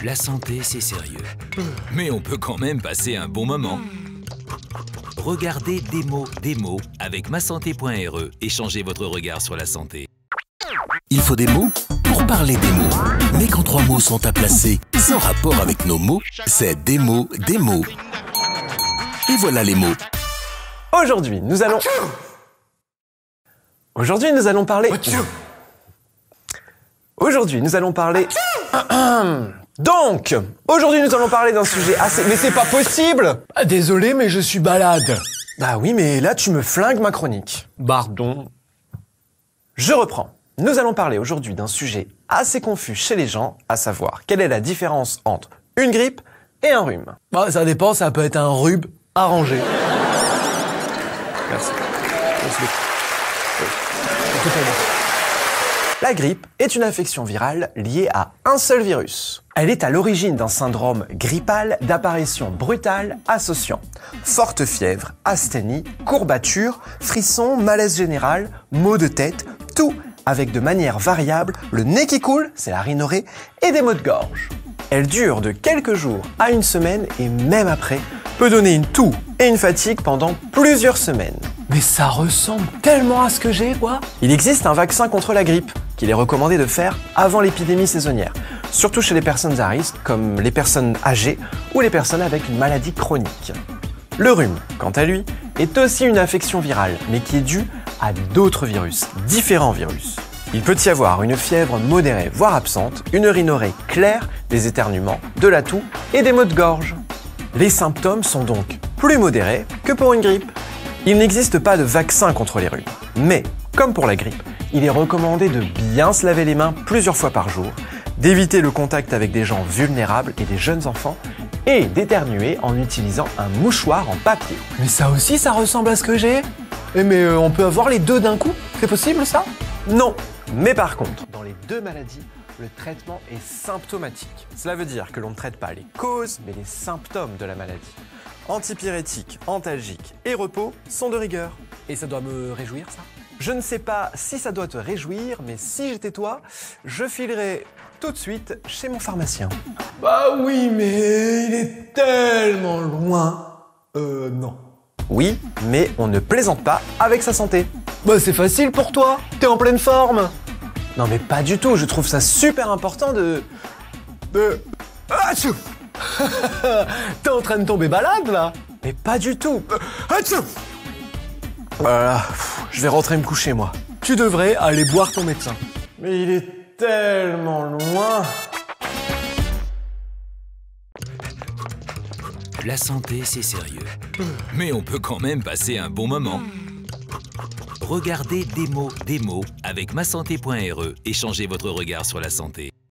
La santé, c'est sérieux. Mais on peut quand même passer un bon moment. Regardez Démo avec masanté.re et changez votre regard sur la santé. Il faut des mots pour parler des mots. Mais quand 3 mots sont à placer sans rapport avec nos mots, c'est des mots. Et voilà les mots. Aujourd'hui, nous allons parler... Donc, aujourd'hui, nous allons parler d'un sujet assez... Mais c'est pas possible! Ah, désolé, mais je suis malade. Bah oui, mais là, tu me flingues ma chronique. Pardon. Je reprends. Nous allons parler aujourd'hui d'un sujet assez confus chez les gens, à savoir quelle est la différence entre une grippe et un rhume. Bah, ça dépend, ça peut être un rhume arrangé. Merci. La grippe est une infection virale liée à un seul virus. Elle est à l'origine d'un syndrome grippal d'apparition brutale associant forte fièvre, asthénie, courbature, frissons, malaise général, maux de tête, tout avec de manière variable, le nez qui coule, c'est la rhinorrhée, et des maux de gorge. Elle dure de quelques jours à une semaine et même après, peut donner une toux et une fatigue pendant plusieurs semaines. Mais ça ressemble tellement à ce que j'ai, quoi. Il existe un vaccin contre la grippe qu'il est recommandé de faire avant l'épidémie saisonnière, surtout chez les personnes à risque comme les personnes âgées ou les personnes avec une maladie chronique. Le rhume, quant à lui, est aussi une infection virale, mais qui est due à d'autres virus, différents virus. Il peut y avoir une fièvre modérée, voire absente, une rhinorrhée claire, des éternuements, de la toux et des maux de gorge. Les symptômes sont donc plus modérés que pour une grippe. Il n'existe pas de vaccin contre les rhumes, mais comme pour la grippe, il est recommandé de bien se laver les mains plusieurs fois par jour, d'éviter le contact avec des gens vulnérables et des jeunes enfants, et d'éternuer en utilisant un mouchoir en papier. Mais ça aussi, ça ressemble à ce que j'ai. Eh mais on peut avoir les deux d'un coup? C'est possible, ça? Non, mais par contre, dans les deux maladies, le traitement est symptomatique. Cela veut dire que l'on ne traite pas les causes, mais les symptômes de la maladie. Antipyrétiques, antalgiques et repos sont de rigueur. Et ça doit me réjouir, ça? Je ne sais pas si ça doit te réjouir, mais si j'étais toi, je filerais tout de suite chez mon pharmacien. Bah oui, mais il est tellement loin. Non. Oui, mais on ne plaisante pas avec sa santé. Bah c'est facile pour toi, t'es en pleine forme. Non mais pas du tout, je trouve ça super important de... Atchou. T'es en train de tomber malade, là? Mais pas du tout. Voilà, je vais rentrer me coucher, moi. Tu devrais aller voir ton médecin. Mais il est tellement loin. La santé, c'est sérieux. Mais on peut quand même passer un bon moment. Regardez Démo avec masanté.re et changez votre regard sur la santé.